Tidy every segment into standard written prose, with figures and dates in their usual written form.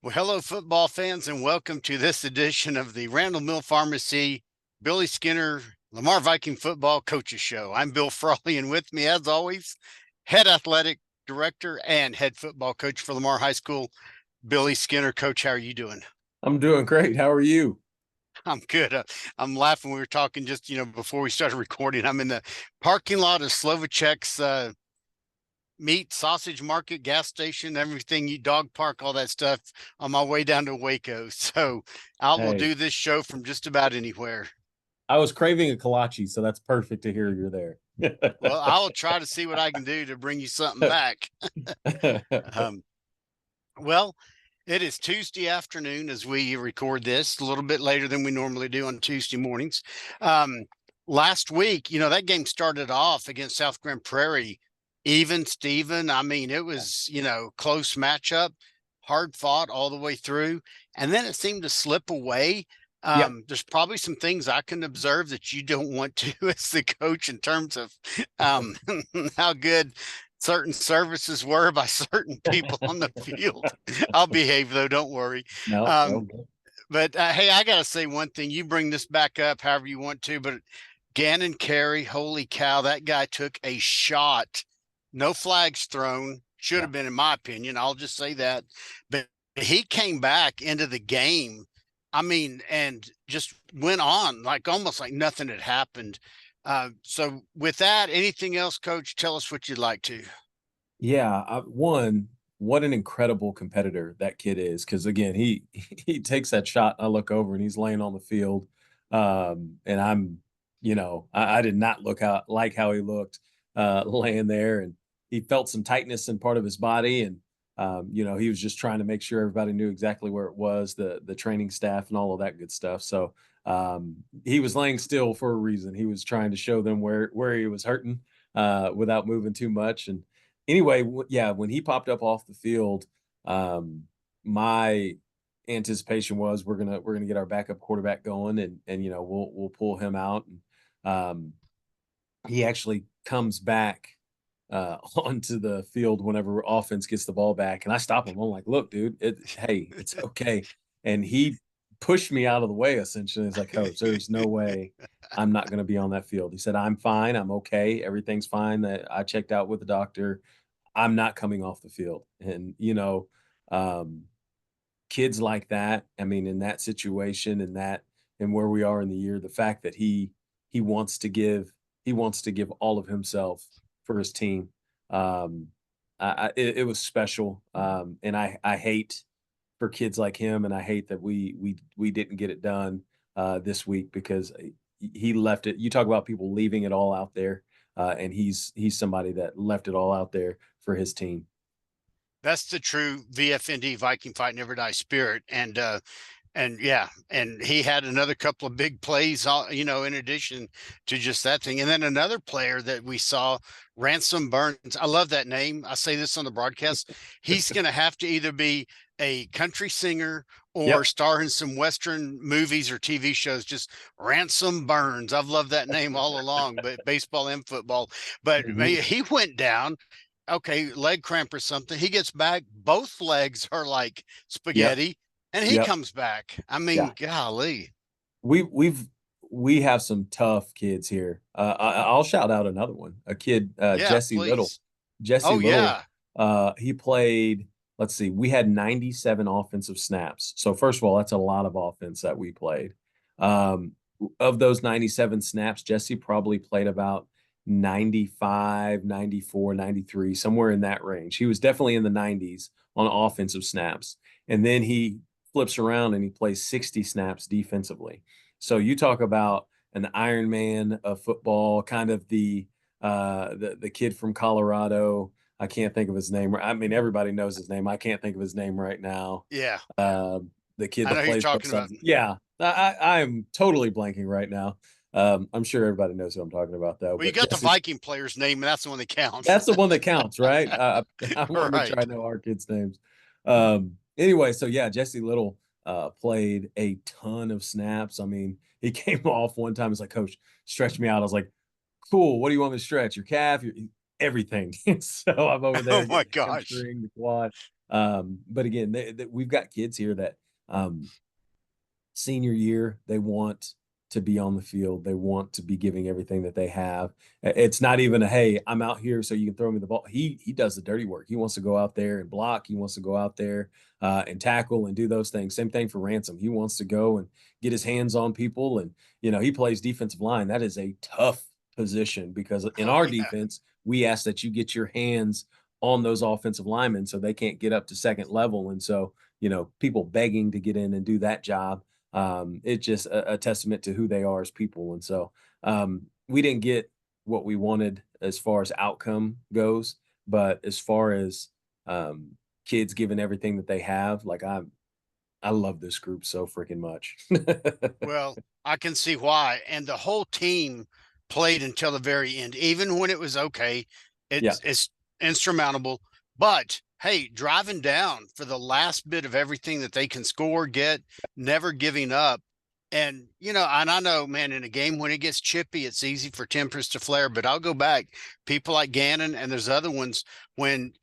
Well, hello, football fans, and welcome to this edition of the Randall Mill Pharmacy Billy Skinner Lamar Viking Football Coaches Show. I'm Bill Frawley, and with me, as always, head athletic director and head football coach for Lamar High School, Billy Skinner. Coach, how are you doing? I'm doing great. How are you? I'm good. I'm laughing. We were talking just before we started recording. I'm in the parking lot of Slovacek's meat, sausage market, gas station, everything, you dog park, all that stuff on my way down to Waco. So I will Hey, do this show from just about anywhere. I was craving a kolache, so that's perfect to hear you're there. Well, I'll try to see what I can do to bring you something back. um, well, it is Tuesday afternoon as we record this, a little bit later than we normally do on Tuesday mornings. Um, Last week, that game started off against South Grand Prairie, even Steven. I mean, it was, close matchup, hard fought all the way through. And then it seemed to slip away. Yep. There's probably some things I can observe that you don't want to as the coach in terms of um, how good certain services were by certain people on the field. I'll behave though, don't worry. No, Um, okay. but hey, I gotta say one thing. You bring this back up however you want to, but Gannon Carey, holy cow, that guy took a shot. No flags thrown. Should Yeah. have been, in my opinion. I'll just say that. But he came back into the game. I mean, and just went on like almost like nothing had happened. So with that, anything else, Coach? Tell us what you'd like to. Yeah. One, what an incredible competitor that kid is. Because again, he he takes that shot. And I look over and he's laying on the field, and I did not look out like how he looked laying there, and he felt some tightness in part of his body, and he was just trying to make sure everybody knew exactly where it was, the training staff and all of that good stuff. So he was laying still for a reason. He was trying to show them where he was hurting without moving too much. And anyway, yeah, when he popped up off the field, um, my anticipation was we're gonna get our backup quarterback going, and we'll pull him out. And he actually comes back onto the field whenever offense gets the ball back, and I stop him. I'm like, "Look, dude, hey, it's okay." And he pushed me out of the way essentially. It's like, "Coach, there's no way I'm not going to be on that field." He said, "I'm fine. I'm okay. Everything's fine. That I checked out with the doctor. I'm not coming off the field." And um, kids like that, I mean, in that situation and where we are in the year, the fact that he wants to give he wants to give all of himself for his team. Um, it was special, and I hate for kids like him, and I hate that we didn't get it done this week because he left it. You talk about people leaving it all out there, and he's somebody that left it all out there for his team. That's the true VFND Viking Fight Never Die spirit. And yeah, and he had another couple of big plays, in addition to just that thing. And then another player that we saw, Ransom Burns. I love that name. I say this on the broadcast. He's going to have to either be a country singer or Yep. star in some Western movies or TV shows. Just Ransom Burns. I've loved that name all along, but baseball and football. But Mhm. he went down. Okay, leg cramp or something. He gets back. Both legs are like Yep. spaghetti and he Yep. comes back. I Yeah. mean, golly. We have some tough kids here. I'll shout out another one, a kid, Yeah, Jesse Little. please. Jesse Oh, Little, yeah. he played. Let's see, we had 97 offensive snaps. So first of all, that's a lot of offense that we played. Um, of those 97 snaps, Jesse probably played about 95, 94, 93, somewhere in that range. He was definitely in the 90s on offensive snaps. And then he flips around and he plays 60 snaps defensively. So you talk about an Iron Man of football, kind of the kid from Colorado. I can't think of his name. I mean, everybody knows his name. I can't think of his name right now. Yeah. Uh, the kid I that know who you're plays both talking about. sides. Yeah, I'm totally blanking right now. I'm sure everybody knows who I'm talking about, though. Well, you But got the Jesse, Viking player's name, and that's the one that counts. that's the one that counts, right? I want to make sure I Right. know our kids' names. Anyway, so yeah, Jesse Little played a ton of snaps. I mean, he came off one time. He's like, "Coach, stretch me out." I was like, "Cool. What do you want me to stretch? Your calf, everything." So I'm over Oh, there my getting the gosh. hamstring, the quad. But again, we've got kids here that um, senior year, they want to be on the field. They want to be giving everything that they have. It's not even a, hey, I'm out here so you can throw me the ball. He does the dirty work. He wants to go out there and block. He wants to go out there and tackle and do those things. Same thing for Ransom. He wants to go and get his hands on people. And he plays defensive line. That is a tough position because in Oh our yeah. defense, we ask that you get your hands on those offensive linemen so they can't get up to second level. And so, people begging to get in and do that job, it's just a testament to who they are as people. And so we didn't get what we wanted as far as outcome goes, but as far as um, kids giving everything that they have, like I love this group so freaking much. Well, I can see why. And the whole team played until the very end, even when it was okay. Yeah, It's insurmountable. But hey, driving down for the last bit of everything that they can score, get, never giving up. And and I know, man, in a game when it gets chippy, it's easy for tempers to flare. But I'll go back. People like Gannon and there's other ones when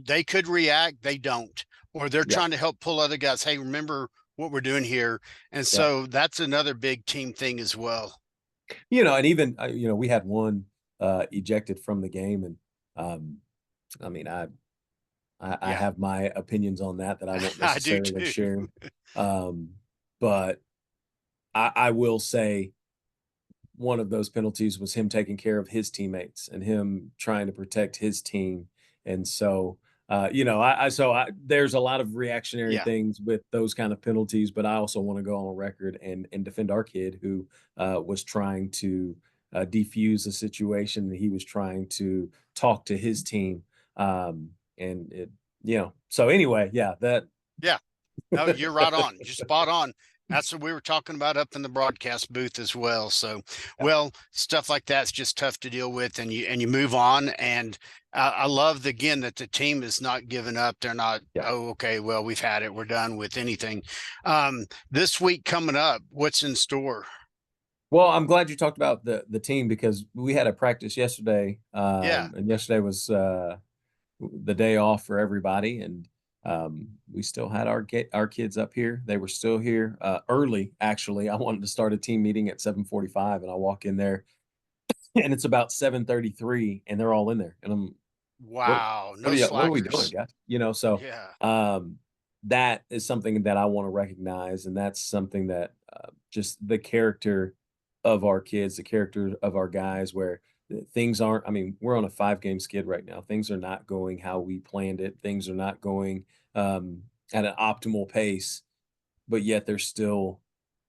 they could react, they don't. Or they're yeah, trying to help pull other guys. Hey, remember what we're doing here, and yeah. so that's another big team thing as well. And even we had one ejected from the game, and um, I mean, I Yeah, have my opinions on that I won't I do necessarily too. share. Um, but I will say one of those penalties was him taking care of his teammates and him trying to protect his team. And so, there's a lot of reactionary Yeah. things with those kind of penalties, but I also want to go on record and defend our kid who was trying to defuse the situation. He was trying to talk to his team, and So anyway, yeah, that. Yeah. No, you're right on. You're spot on. That's what we were talking about up in the broadcast booth as well. So, Yeah, well, stuff like that's just tough to deal with, and you move on. And I love again that the team is not giving up. They're not, yeah. oh, okay, well, we've had it. We're done with anything. This week coming up, what's in store? Well, I'm glad you talked about the team because we had a practice yesterday, Yeah. and yesterday was the day off for everybody, and we still had our kids up here. They were still here early. Actually, I wanted to start a team meeting at 7:45, and I walk in there, and it's about 7:33, and they're all in there, and I'm what Wow. what No are you what are we doing, slackers. guys? So Yeah. um, that is something that I want to recognize, and that's something that just the character of our kids, the character of our guys, where things aren't. I mean, we're on a 5 game skid right now. Things are not going how we planned it. Things are not going um, at an optimal pace, but yet they're still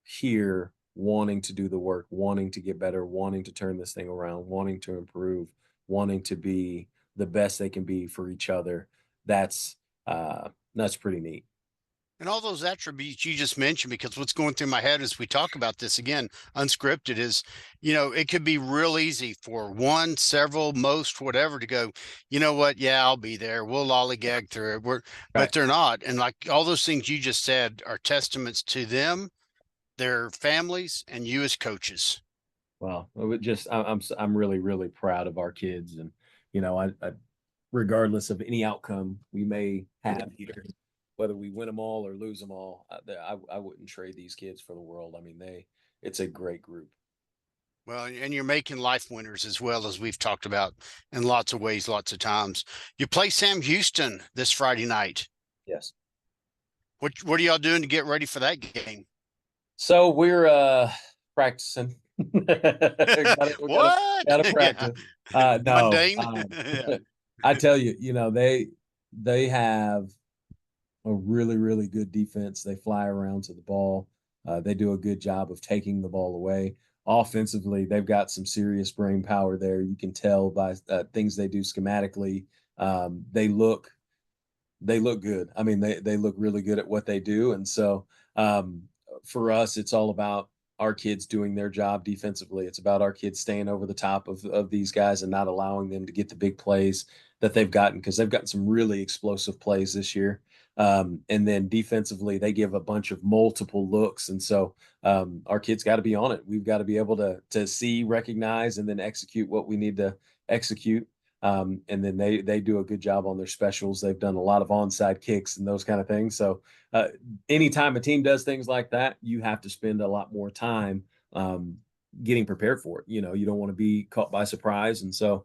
here wanting to do the work, wanting to get better, wanting to turn this thing around, wanting to improve, wanting to be the best they can be for each other. That's that's pretty neat. And all those attributes you just mentioned, because what's going through my head as we talk about this again, unscripted, is, it could be real easy for one, several, most, whatever to go, you know what? Yeah, I'll be there. We'll lollygag through it. But Right. they're not. And like all those things you just said are testaments to them, their families, and you as coaches. Well, it would just I'm really really proud of our kids, and I regardless of any outcome we may have here, whether we win them all or lose them all, I wouldn't trade these kids for the world. I mean, it's a great group. Well, and you're making life winners as well, as we've talked about in lots of ways, lots of times. You play Sam Houston this Friday night. Yes. What are y'all doing to get ready for that game? So we're practicing. We What? gotta Yeah. practice. No, Mundane. Yeah. I tell you, they have a really, really good defense. They fly around to the ball. They do a good job of taking the ball away. Offensively, they've got some serious brain power there. You can tell by things they do schematically. They look good. I mean, they look really good at what they do, and so um, for us, it's all about our kids doing their job defensively. It's about our kids staying over the top of these guys and not allowing them to get the big plays that they've gotten because they've gotten some really explosive plays this year. And then defensively, they give a bunch of multiple looks, and so our kids got to be on it. We've got to be able to see, recognize, and then execute what we need to execute. And then they do a good job on their specials. They've done a lot of onside kicks and those kind of things. So anytime a team does things like that, you have to spend a lot more time um, getting prepared for it. You don't want to be caught by surprise, and so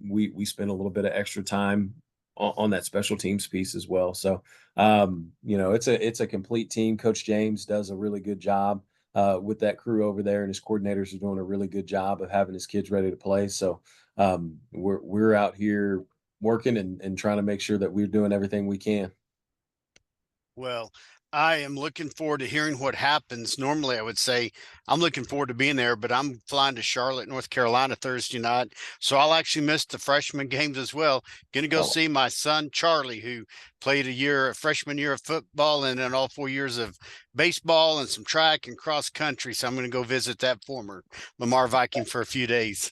we spend a little bit of extra time on that special teams piece as well. So it's a complete team. Coach James does a really good job with that crew over there, and his coordinators are doing a really good job of having his kids ready to play. So we're out here working and trying to make sure that we're doing everything we can. Well, I am looking forward to hearing what happens. Normally, I would say I'm looking forward to being there, but I'm flying to Charlotte, North Carolina Thursday night. So I'll actually miss the freshman games as well. Going to go Oh, see my son, Charlie, who played a freshman year of football and then all 4 years of baseball and some track and cross country. So I'm going to go visit that former Lamar Viking for a few days.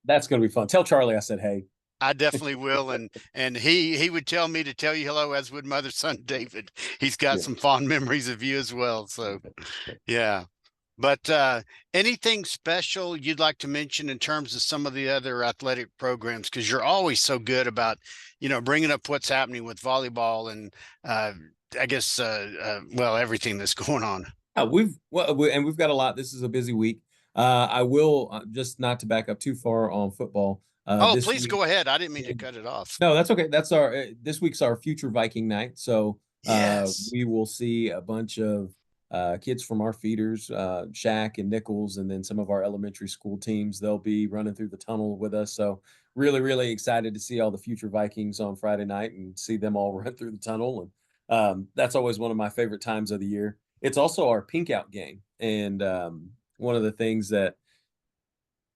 that's going to be fun. Tell Charlie I said hey. I definitely will, and he would tell me to tell you hello, as would mother son David. He's got Yeah. some fond memories of you as well. So yeah. But anything special you'd like to mention in terms of some of the other athletic programs? Because you're always so good about, bringing up what's happening with volleyball and I guess well, everything that's going on. And we've got a lot. This is a busy week. I will just not to back up too far on football. Oh, This please week, go ahead. I didn't mean to cut it off. no, that's okay. That's our this week's our future Viking night. So Yes. we will see a bunch of kids from our feeders, Shaq and Nichols, and then some of our elementary school teams. They'll be running through the tunnel with us. So really, really excited to see all the future Vikings on Friday night and see them all run through the tunnel. And that's always one of my favorite times of the year. It's also our pink out game, and one of the things that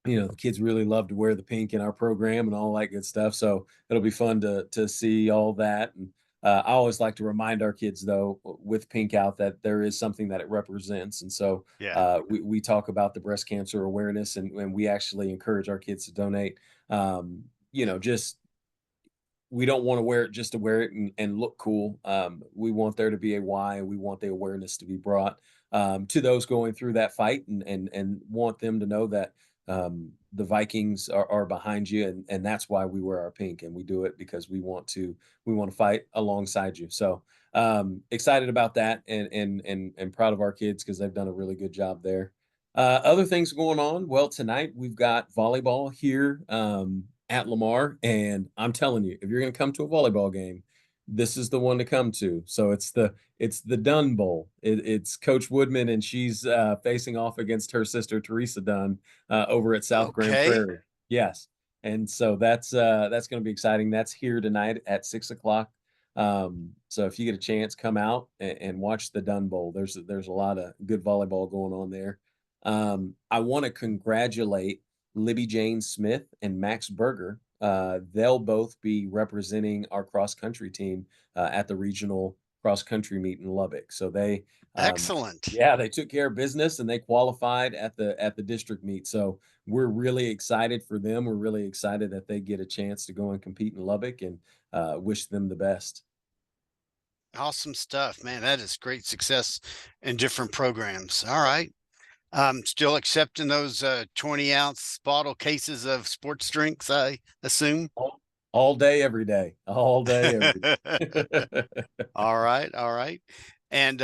the kids really love to wear the pink in our program and all that good stuff. So it'll be fun to see all that. And I always like to remind our kids though with pink out that there is something that it represents. And so Yeah. we talk about the breast cancer awareness, and we actually encourage our kids to donate. Just we don't want to wear it just to wear it and look cool. We want there to be a why, and we want the awareness to be brought to those going through that fight, and want them to know that the Vikings are behind you, and that's why we wear our pink, and we do it because we want to fight alongside you. So excited about that, and proud of our kids because they've done a really good job there. Other things going on. Well, tonight we've got volleyball here at Lamar, and I'm telling you, if you're going to come to a volleyball game, this is the one to come to. So it's the Dunn Bowl. It's Coach Woodman, and she's facing off against her sister Teresa Dunn over at South Grand Okay. Prairie. Yes, and so that's going to be exciting. That's here tonight at 6 o'clock. So if you get a chance, come out and watch the Dunn Bowl. There's a lot of good volleyball going on there. I want to congratulate Libby Jane Smith and Max Berger. They'll both be representing our cross country team at the regional cross country meet in Lubbock. So um, Excellent. yeah, they took care of business and they qualified at the district meet. So we're really excited for them. We're really excited that they get a chance to go and compete in Lubbock, and wish them the best. Awesome stuff, man. That is great success in different programs. All right. Still accepting those 20-ounce bottle cases of sports drinks, I assume. All day, every day, all day, every day. All right, all right. And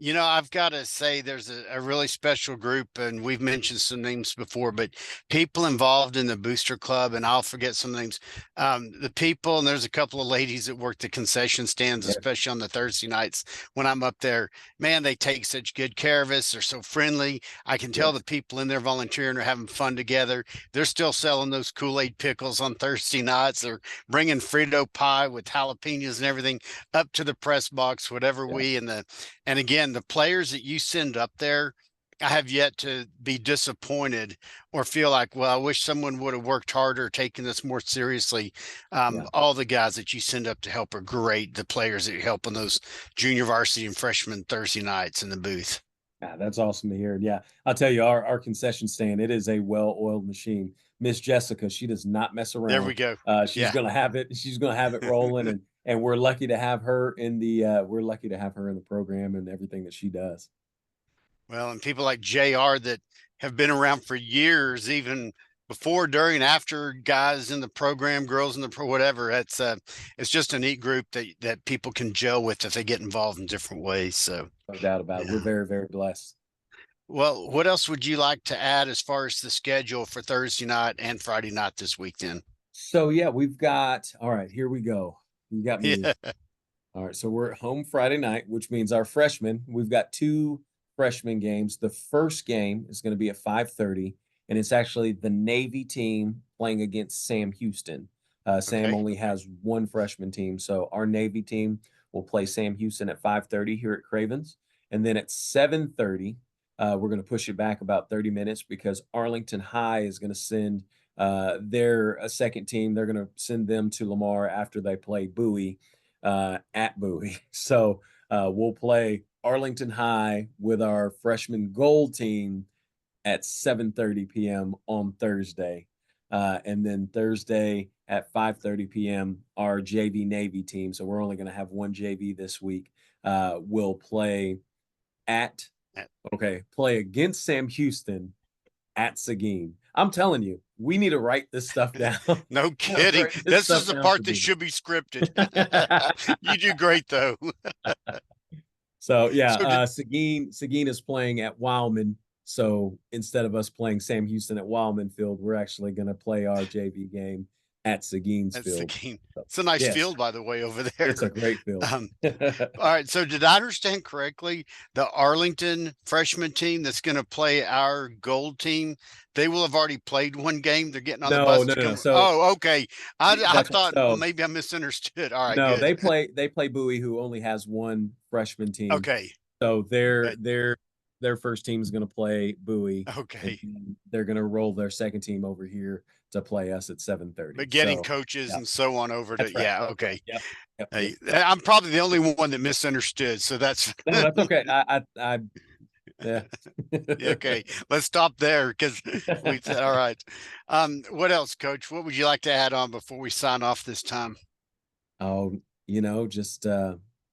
I've got to say there's a really special group, and we've mentioned some names before, but people involved in the booster club, and I'll forget some names. The people, and there's a couple of ladies that work the concession stands, Yeah, especially on the Thursday nights when I'm up there. Man, they take such good care of us. They're so friendly. I can tell yeah, the people in there volunteering are having fun together. They're still selling those Kool-Aid pickles on Thursday nights. They're bringing Frito pie with jalapenos and everything up to the press box, whatever yeah, and again, the players that you send up there, I have yet to be disappointed or feel like, well, I wish someone would have worked harder, taken this more seriously. yeah. All the guys that you send up to help are great. The players that you help on those junior varsity and freshman Thursday nights in the booth. Yeah, that's awesome to hear. And yeah, I'll tell you, our concession stand, it is a well-oiled machine. Miss Jessica, she does not mess There around. we go. She's Yeah. gonna have it. She's gonna have it rolling, and we're lucky to have her in the program and everything that she does. Well, and people like JR that have been around for years, even before, during, after, guys in the program, girls in the whatever. It's just a neat group that people can gel with if they get involved in different ways. So No doubt about it. We're yeah. very, very blessed. Well, what else would you like to add as far as the schedule for Thursday night and Friday night this week then? So yeah, we've got, all right, here we go. You got me. Yeah. All right, so we're at home Friday night, which means our freshmen, we've got two freshman games. The first game is going to be at 5:30, and it's actually the Navy team playing against Sam Houston. Sam Okay. only has one freshman team, so our Navy team will play Sam Houston at 5:30 here at Cravens. And then at 7:30, we're going to push it back about 30 minutes because Arlington High is going to send their second team. They're going to send them to Lamar after they play Bowie at Bowie. So we'll play Arlington High with our freshman gold team at 7:30 p.m. on Thursday. And then Thursday at 5:30 p.m., our JV Navy team. So we're only going to have one JV this week. Will play at, play against Sam Houston at Seguin. I'm telling you, we need to write this stuff down. No kidding. This is the part that should be scripted. You do great though. So yeah, Seguin is playing at Wildman. So instead of us playing Sam Houston at Wildman Field, we're actually going to play our JV game at Seguin's field. Seguin. It's a nice field, by the way, over there. It's a great field. All right. So did I understand correctly? The Arlington freshman team that's going to play our gold team, they will have already played one game. They're getting on the bus to come. So, okay. I thought maybe I misunderstood. All right. No, good. they play Bowie, who only has one freshman team. Okay. So their first team is going to play Bowie. Okay. They're going to roll their second team over here to play us at 7:30. But getting coaches and so on over to, yeah. Okay. Yep. Hey, I'm probably the only one that misunderstood. So that's okay. Yeah. Okay. Let's stop there because we said, all right. What else, Coach? What would you like to add on before we sign off this time? Oh, just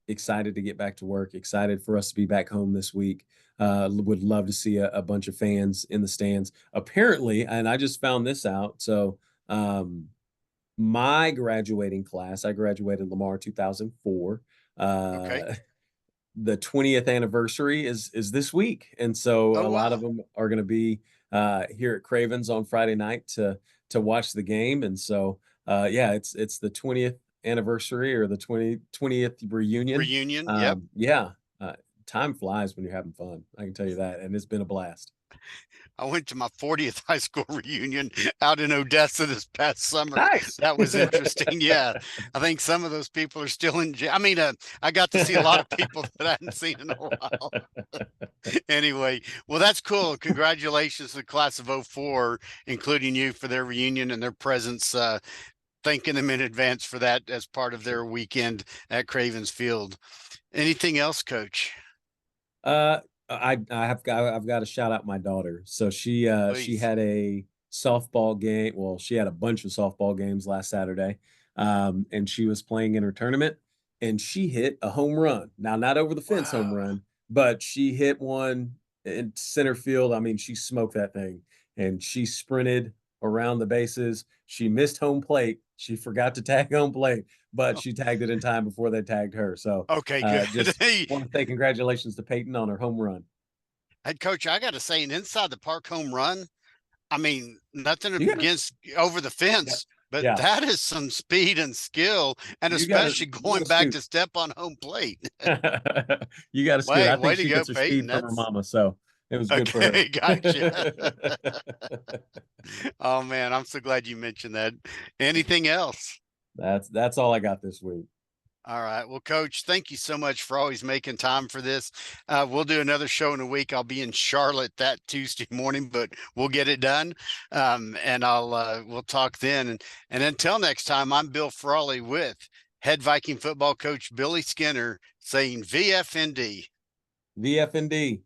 excited to get back to work, excited for us to be back home this week. Would love to see a bunch of fans in the stands. Apparently, and I just found this out. So my graduating class, I graduated Lamar 2004. Okay. The 20th anniversary is this week. And so a lot of them are going to be here at Cravens on Friday night to watch the game. And so it's the 20th anniversary or the 20th reunion. Yep. Yeah. Time flies when you're having fun. I can tell you that. And it's been a blast. I went to my 40th high school reunion out in Odessa this past summer. Nice. That was interesting. Yeah. I think some of those people are still in jail. I mean, I got to see a lot of people that I hadn't seen in a while. Anyway, well, that's cool. Congratulations to the class of 04, including you, for their reunion and their presence. Thanking them in advance for that as part of their weekend at Cravens Field. Anything else, Coach? I've got to shout out my daughter. So she had a softball game. Well, she had a bunch of softball games last Saturday. And she was playing in her tournament and she hit a home run. Now, not over the fence home run, but she hit one in center field. I mean, she smoked that thing and she sprinted around the bases. She missed home plate. She forgot to tag home plate, but she tagged it in time before they tagged her. So okay, good. Just want to say congratulations to Peyton on her home run. Head coach, I got to say, an inside the park home run. I mean, nothing against over the fence, but that is some speed and skill, and especially going back to step on home plate. You got to scoot. I think she gets her speed from her mama, so it was good for her. Gotcha. Oh man, I'm so glad you mentioned that. Anything else? That's all I got this week. All right. Well, Coach, thank you so much for always making time for this. We'll do another show in a week. I'll be in Charlotte that Tuesday morning, but we'll get it done. And we'll talk then. And until next time, I'm Bill Frawley with head Viking football coach Billy Skinner saying VFND. VFND.